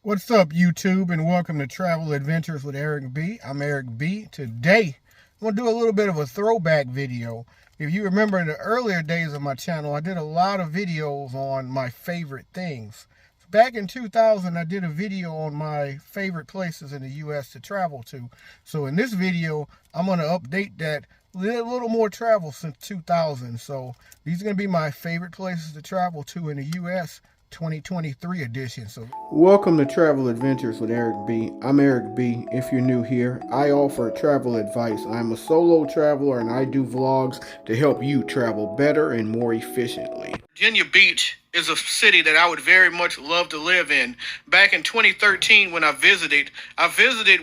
What's up, YouTube, and welcome to Travel Adventures with Eric B. I'm Eric B. Today, I'm going to do a little bit of a throwback video. If you remember in the earlier days of my channel, I did a lot of videos on my favorite things. Back in 2000, I did a video on my favorite places in the U.S. to travel to. So in this video, I'm going to update that a little more travel since 2000. So these are going to be my favorite places to travel to in the U.S. 2023 edition. So welcome to Travel Adventures with Eric B. I'm Eric B. If you're new here, I offer travel advice. I'm a solo traveler and I do vlogs to help you travel better and more efficiently. Virginia Beach is a city that I would very much love to live in. Back in 2013 when I visited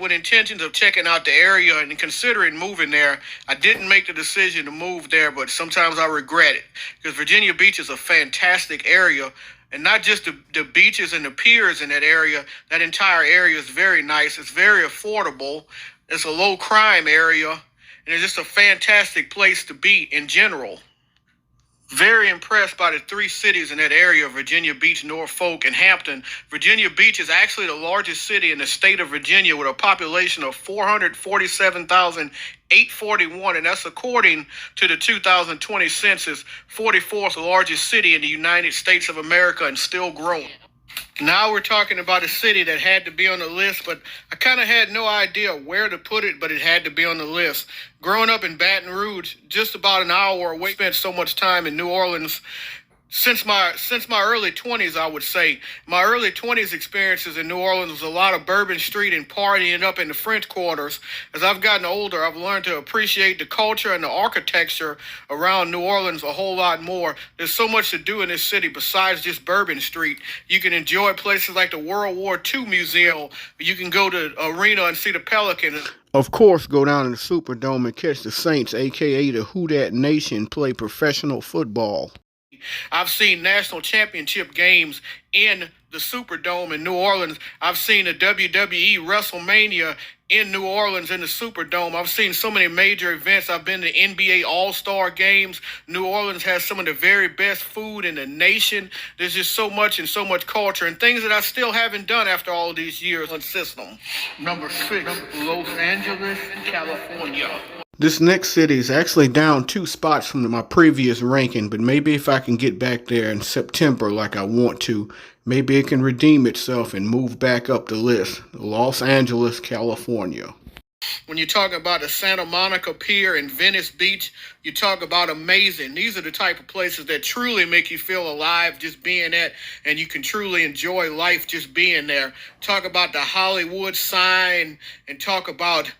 with intentions of checking out the area and considering moving there. I didn't make the decision to move there, but sometimes I regret it because Virginia Beach is a fantastic area. And not just the beaches and the piers in that area. That entire area is very nice. It's very affordable. It's a low crime area. And it's just a fantastic place to be in general. Very impressed by the three cities in that area: Virginia Beach, Norfolk, and Hampton. Virginia Beach is actually the largest city in the state of Virginia with a population of 447,841, and that's according to the 2020 census, 44th largest city in the United States of America and still growing. Now we're talking about a city that had to be on the list, but I kind of had no idea where to put it, but it had to be on the list. Growing up in Baton Rouge, just about an hour away, spent so much time in New Orleans. Since my early 20s, I would say. My early 20s experiences in New Orleans was a lot of Bourbon Street and partying up in the French Quarters. As I've gotten older, I've learned to appreciate the culture and the architecture around New Orleans a whole lot more. There's so much to do in this city besides just Bourbon Street. You can enjoy places like the World War II Museum. You can go to the arena and see the Pelicans. Of course, go down to the Superdome and catch the Saints, a.k.a. the Who Dat Nation, play professional football. I've seen national championship games in the Superdome in New Orleans. I've seen the WWE WrestleMania in New Orleans in the Superdome. I've seen so many major events. I've been to NBA All-Star games. New Orleans has some of the very best food in the nation. There's just so much and so much culture and things that I still haven't done after all these years on system. Number 6, Los Angeles, California. This next city is actually down 2 spots from my previous ranking, but maybe if I can get back there in September like I want to, maybe it can redeem itself and move back up the list. Los Angeles, California. When you talk about the Santa Monica Pier and Venice Beach, you talk about amazing. These are the type of places that truly make you feel alive just being at, and you can truly enjoy life just being there. Talk about the Hollywood sign and talk about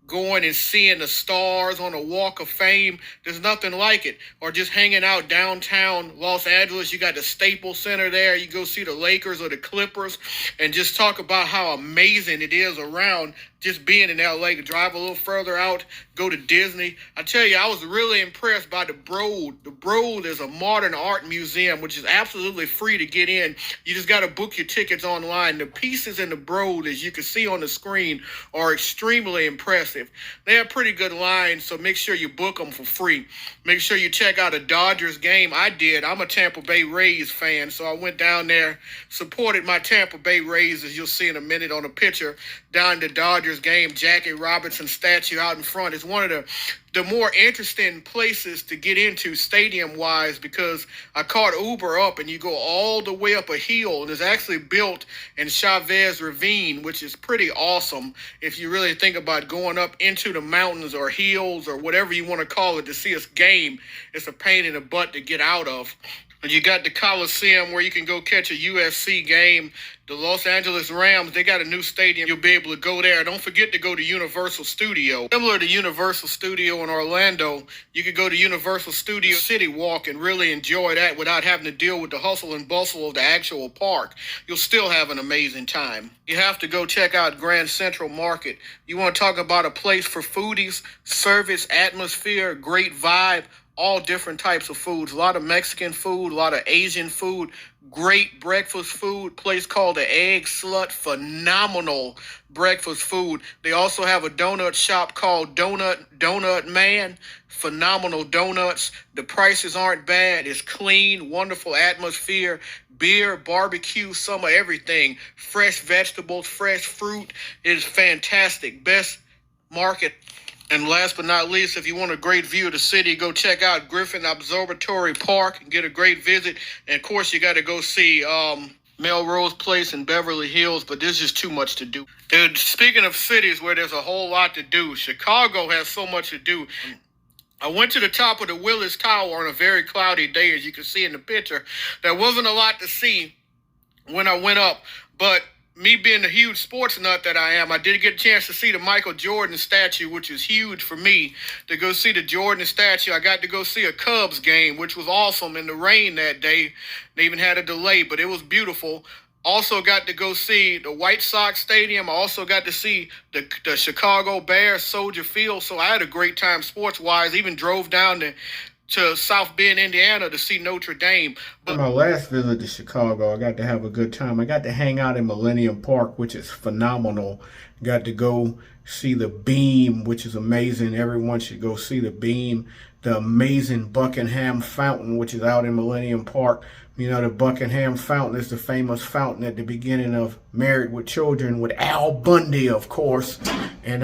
going and seeing the stars on a Walk of Fame. There's nothing like it. Or just hanging out downtown Los Angeles. You got the Staples Center there. You go see the Lakers or the Clippers and just talk about how amazing it is around just being in LA. Drive a little further out, go to Disney. I tell you, I was really impressed by the Broad. The Broad is a modern art museum, which is absolutely free to get in. You just got to book your tickets online. The pieces in the Broad, as you can see on the screen, are extremely impressive. They have pretty good lines, so make sure you book them for free. Make sure you check out a Dodgers game. I did. I'm a Tampa Bay Rays fan, so I went down there, supported my Tampa Bay Rays, as you'll see in a minute on a picture, down the Dodgers game. Jackie Robinson statue out in front is one of the more interesting places to get into stadium-wise, because I caught Uber up and you go all the way up a hill, and it's actually built in Chavez Ravine, which is pretty awesome if you really think about going up into the mountains or hills or whatever you want to call it to see a game. It's a pain in the butt to get out of. And you got the Coliseum where you can go catch a UFC game. The Los Angeles Rams, they got a new stadium. You'll be able to go there. Don't forget to go to Universal Studio. Similar to Universal Studio in Orlando, you could go to Universal Studio City Walk and really enjoy that without having to deal with the hustle and bustle of the actual park. You'll still have an amazing time. You have to go check out Grand Central Market. You want to talk about a place for foodies, service, atmosphere, great vibe, all different types of foods. A lot of Mexican food, a lot of Asian food, great breakfast food. Place called the Egg Slut, phenomenal breakfast food. They also have a donut shop called Donut Man, phenomenal donuts. The prices aren't bad. It's clean, wonderful atmosphere. Beer, barbecue, some of everything. Fresh vegetables, fresh fruit. It is fantastic. Best market. And last but not least, if you want a great view of the city, go check out Griffin Observatory Park and get a great visit. And of course, you got to go see Melrose Place in Beverly Hills, but there's just too much to do. And speaking of cities where there's a whole lot to do, Chicago has so much to do. I went to the top of the Willis Tower on a very cloudy day, as you can see in the picture. There wasn't a lot to see when I went up, but me being the huge sports nut that I am, I did get a chance to see the Michael Jordan statue, which is huge for me to go see the Jordan statue. I got to go see a Cubs game, which was awesome in the rain that day. They even had a delay, but it was beautiful. Also got to go see the White Sox Stadium. I also got to see the Chicago Bears Soldier Field. So I had a great time sports-wise. Even drove down to South Bend, Indiana to see Notre Dame. On my last visit to Chicago, I got to have a good time. I got to hang out in Millennium Park, which is phenomenal. Got to go see the Beam, which is amazing. Everyone should go see the Beam. The amazing Buckingham Fountain, which is out in Millennium Park. You know, the Buckingham Fountain is the famous fountain at the beginning of Married with Children with Al Bundy, of course. And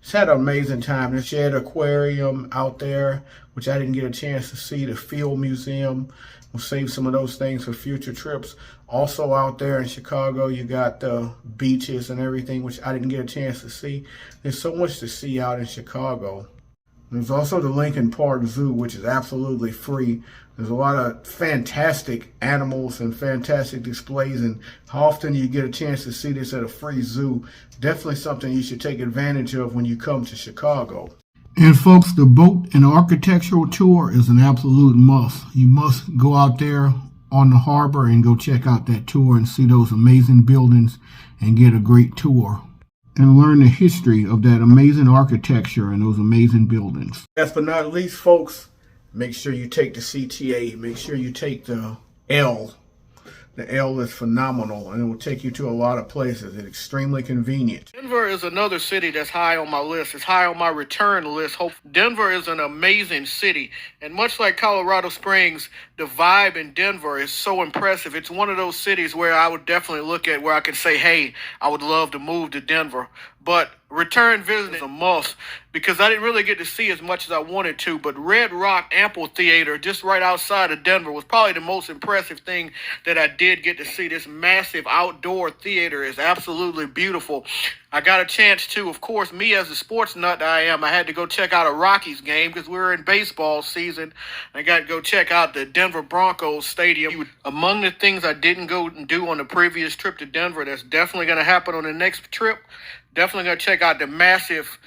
just had an amazing time. The Shed Aquarium out there, which I didn't get a chance to see. The Field Museum. We'll save some of those things for future trips. Also out there in Chicago, you got the beaches and everything, which I didn't get a chance to see. There's so much to see out in Chicago. There's also the Lincoln Park Zoo, which is absolutely free. There's a lot of fantastic animals and fantastic displays, and how often you get a chance to see this at a free zoo. Definitely something you should take advantage of when you come to Chicago. And folks, the boat and architectural tour is an absolute must. You must go out there on the harbor and go check out that tour and see those amazing buildings and get a great tour and learn the history of that amazing architecture and those amazing buildings. Last but not least, folks, make sure you take the CTA. Make sure you take the L. The L is phenomenal, and it will take you to a lot of places. It's extremely convenient. Denver is another city that's high on my list. It's high on my return list. Denver is an amazing city, and much like Colorado Springs, the vibe in Denver is so impressive. It's one of those cities where I would definitely look at where I could say, hey, I would love to move to Denver. But return visit is a must because I didn't really get to see as much as I wanted to. But Red Rock Amphitheater, just right outside of Denver, was probably the most impressive thing that I did get to see. This massive outdoor theater is absolutely beautiful. I got a chance to, of course, me as a sports nut I am, I had to go check out a Rockies game because we were in baseball season. I got to go check out the Denver Broncos stadium. Among the things I didn't go and do on the previous trip to Denver, that's definitely going to happen on the next trip. Definitely going to check out the massive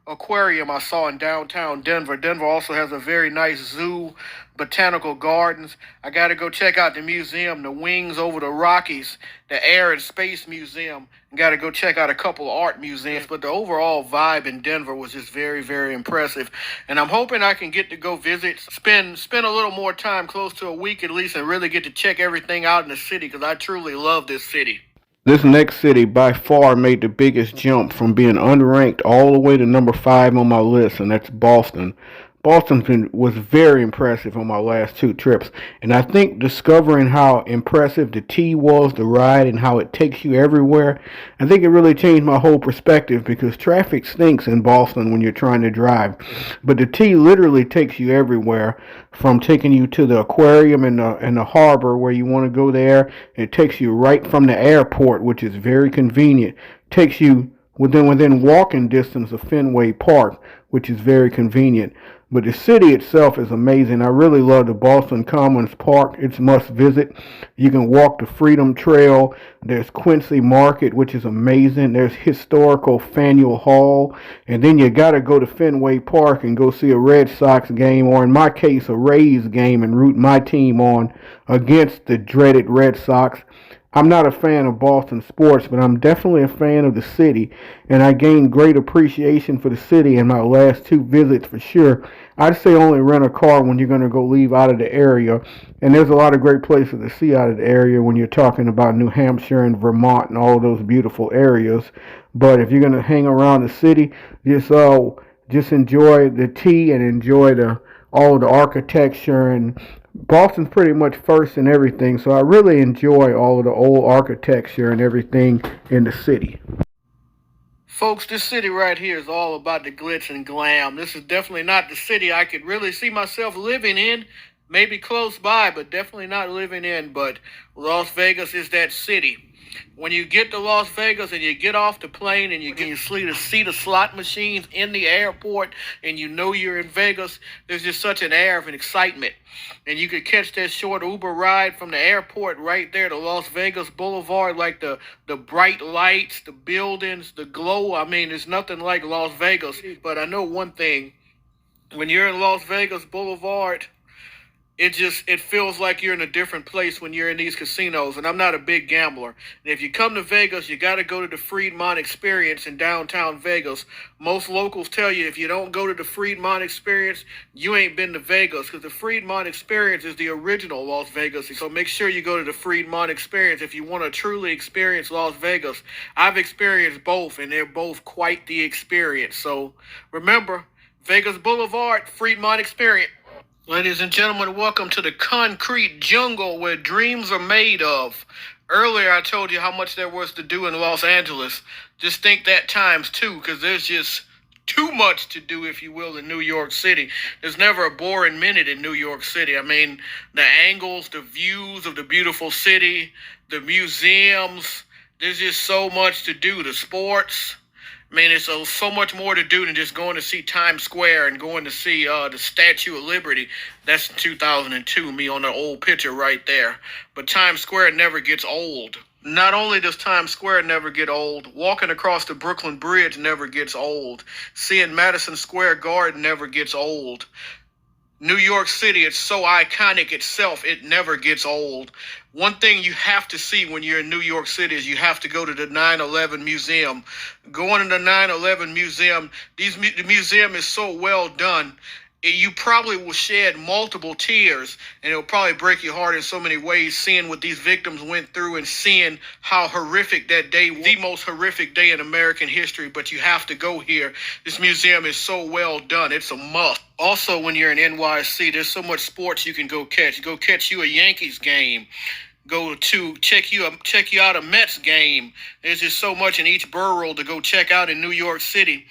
aquarium I saw in downtown Denver. Denver also has a very nice zoo, botanical gardens. I got to go check out the museum, the Wings Over the Rockies, the Air and Space Museum. Got to go check out a couple of art museums. But the overall vibe in Denver was just very, very impressive. And I'm hoping I can get to go visit, spend a little more time, close to a week at least, and really get to check everything out in the city because I truly love this city. This next city by far made the biggest jump from being unranked all the way to number 5 on my list, and that's Boston. Boston was very impressive on my last 2 trips, and I think discovering how impressive the T was, the ride, and how it takes you everywhere, I think it really changed my whole perspective because traffic stinks in Boston when you're trying to drive, but the T literally takes you everywhere, from taking you to the aquarium and the harbor where you want to go there. It takes you right from the airport, which is very convenient. Takes you within walking distance of Fenway Park, which is very convenient. But the city itself is amazing. I really love the Boston Commons Park. It's must visit. You can walk the Freedom Trail. There's Quincy Market, which is amazing. There's historical Faneuil Hall. And then you got to go to Fenway Park and go see a Red Sox game, or in my case, a Rays game, and root my team on against the dreaded Red Sox. I'm not a fan of Boston sports, but I'm definitely a fan of the city, and I gained great appreciation for the city in my last two visits for sure. I'd say only rent a car when you're going to go leave out of the area, and there's a lot of great places to see out of the area when you're talking about New Hampshire and Vermont and all those beautiful areas. But if you're going to hang around the city, just enjoy the tea and enjoy the all the architecture, and Boston's pretty much first in everything, so I really enjoy all of the old architecture and everything in the city. Folks, this city right here is all about the glitz and glam. This is definitely not the city I could really see myself living in. Maybe close by, but definitely not living in. But Las Vegas is that city. When you get to Las Vegas and you get off the plane and you see the slot machines in the airport and you know you're in Vegas, there's just such an air of an excitement. And you could catch that short Uber ride from the airport right there to Las Vegas Boulevard, like the bright lights, the buildings, the glow. I mean, there's nothing like Las Vegas. But I know one thing. When you're in Las Vegas Boulevard, it feels like you're in a different place when you're in these casinos. And I'm not a big gambler. And if you come to Vegas, you got to go to the Fremont Experience in downtown Vegas. Most locals tell you if you don't go to the Fremont Experience, you ain't been to Vegas, because the Fremont Experience is the original Las Vegas. So make sure you go to the Fremont Experience if you want to truly experience Las Vegas. I've experienced both, and they're both quite the experience. So remember, Vegas Boulevard, Fremont Experience. Ladies and gentlemen, welcome to the concrete jungle where dreams are made of. Earlier, I told you how much there was to do in Los Angeles. Just think that times two, because there's just too much to do, if you will, in New York City. There's never a boring minute in New York City. I mean, the angles, the views of the beautiful city, the museums, there's just so much to do. The sports. I mean, it's so much more to do than just going to see Times Square and going to see the Statue of Liberty. That's 2002, me on the old picture right there. But Times Square never gets old. Not only does Times Square never get old, walking across the Brooklyn Bridge never gets old. Seeing Madison Square Garden never gets old. New York City, it's so iconic itself, it never gets old. One thing you have to see when you're in New York City is you have to go to the 9/11 Museum. Going to the 9/11 Museum, the museum is so well done. You probably will shed multiple tears, and it'll probably break your heart in so many ways, seeing what these victims went through and seeing how horrific that day was, the most horrific day in American history. But you have to go here. This museum is so well done. It's a must. Also, when you're in NYC, there's so much sports you can go catch. Go catch you a Yankees game. Go to check you out a Mets game. There's just so much in each borough to go check out in New York City.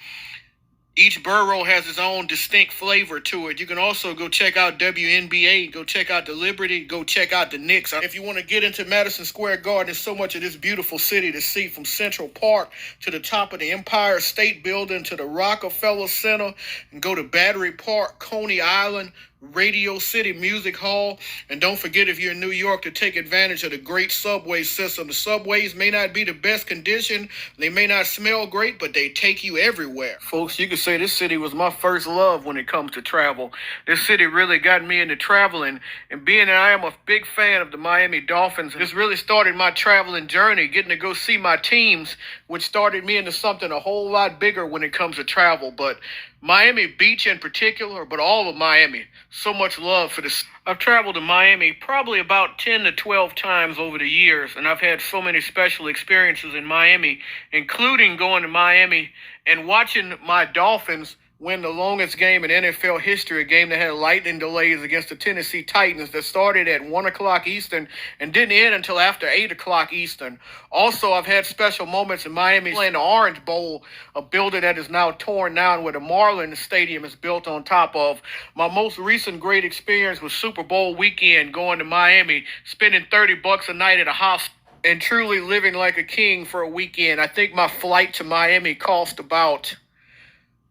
Each borough has its own distinct flavor to it. You can also go check out WNBA, go check out the Liberty, go check out the Knicks. If you want to get into Madison Square Garden, there's so much of this beautiful city to see, from Central Park to the top of the Empire State Building to the Rockefeller Center, and go to Battery Park, Coney Island, Radio City Music Hall. And don't forget, if you're in New York, to take advantage of the great subway system. The subways may not be the best condition, they may not smell great, but they take you everywhere. Folks, you could say this city was my first love when it comes to travel. This city really got me into traveling, and being that I am a big fan of the Miami Dolphins, this really started my traveling journey, getting to go see my teams, which started me into something a whole lot bigger when it comes to travel. But Miami Beach in particular, but all of Miami, so much love for this. I've traveled to Miami probably about 10 to 12 times over the years, and I've had so many special experiences in Miami, including going to Miami and watching my Dolphins win the longest game in NFL history, a game that had lightning delays against the Tennessee Titans that started at 1 o'clock Eastern and didn't end until after 8 o'clock Eastern. Also, I've had special moments in Miami playing the Orange Bowl, a building that is now torn down where the Marlins Stadium is built on top of. My most recent great experience was Super Bowl weekend, going to Miami, spending $30 a night at a house and truly living like a king for a weekend. I think my flight to Miami cost about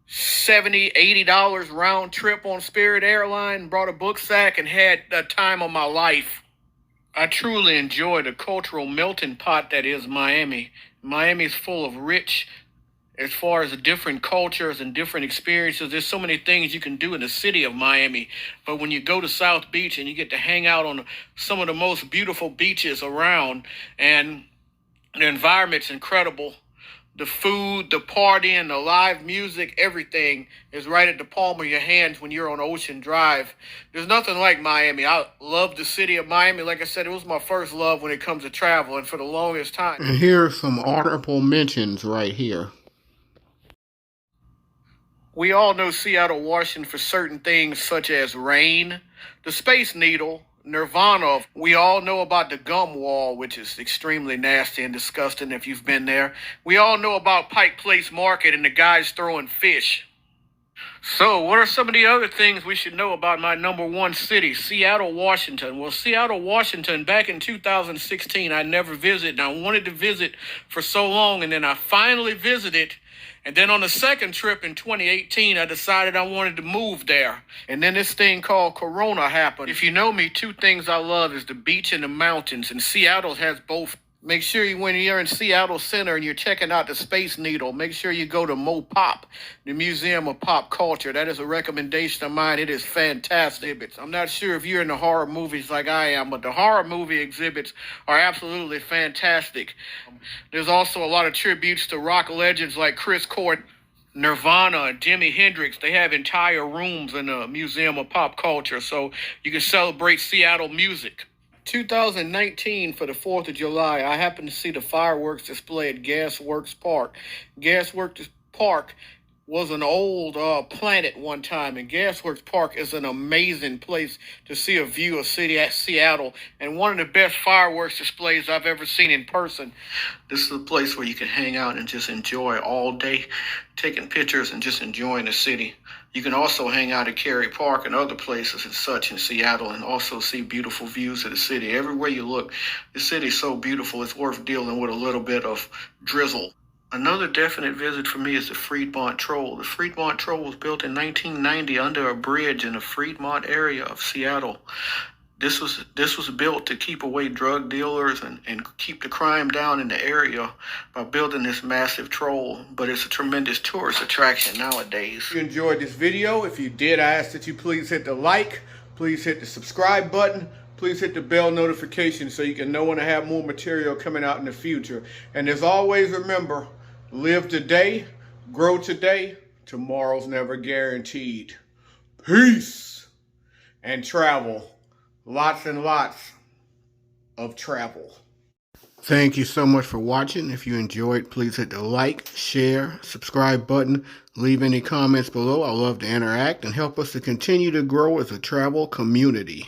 $70, $80 round trip on Spirit Airline, brought a book sack, and had a time of my life. I truly enjoy the cultural melting pot that is Miami. Miami's full of rich as far as the different cultures and different experiences. There's so many things you can do in the city of Miami. But when you go to South Beach and you get to hang out on some of the most beautiful beaches around, and the environment's incredible. The food, the partying, the live music, everything is right at the palm of your hands when you're on Ocean Drive. There's nothing like Miami. I love the city of Miami. Like I said, it was my first love when it comes to travel, and for the longest time. And here are some honorable mentions right here. We all know Seattle, Washington for certain things such as rain, the Space Needle, Nirvana. We all know about the gum wall, which is extremely nasty and disgusting if you've been there. We all know about Pike Place Market and the guys throwing fish. So, what are some of the other things we should know about my number one city, Seattle, Washington? Well, Seattle, Washington, back in 2016, I never visited, and I wanted to visit for so long, and then I finally visited. And then on the second trip in 2018, I decided I wanted to move there. And then this thing called Corona happened. If you know me, two things I love is the beach and the mountains, and Seattle has both. Make sure when you're in Seattle Center and you're checking out the Space Needle, make sure you go to MoPop, the Museum of Pop Culture. That is a recommendation of mine. It is fantastic. I'm not sure if you're into horror movies like I am, but the horror movie exhibits are absolutely fantastic. There's also a lot of tributes to rock legends like Chris Cornell, Nirvana, and Jimi Hendrix. They have entire rooms in the Museum of Pop Culture, so you can celebrate Seattle music. 2019 for the 4th of July, I happened to see the fireworks display at Gasworks Park. Gasworks Park was an old planet one time, and Gasworks Park is an amazing place to see a view of city at Seattle, and one of the best fireworks displays I've ever seen in person. This is a place where you can hang out and just enjoy all day, taking pictures and just enjoying the city. You can also hang out at Cary Park and other places and such in Seattle, and also see beautiful views of the city. Everywhere you look, the city's so beautiful, it's worth dealing with a little bit of drizzle. Another definite visit for me is the Fremont Troll. The Fremont Troll was built in 1990 under a bridge in the Fremont area of Seattle. This was built to keep away drug dealers and keep the crime down in the area by building this massive troll. But it's a tremendous tourist attraction nowadays. If you enjoyed this video, if you did, I ask that you please hit the like, please hit the subscribe button, please hit the bell notification so you can know when I have more material coming out in the future. And as always, remember, live today, grow today, tomorrow's never guaranteed. Peace and travel. Lots and lots of travel. Thank you so much for watching. If you enjoyed, please hit the like, share, subscribe button. Leave any comments below. I love to interact and help us to continue to grow as a travel community.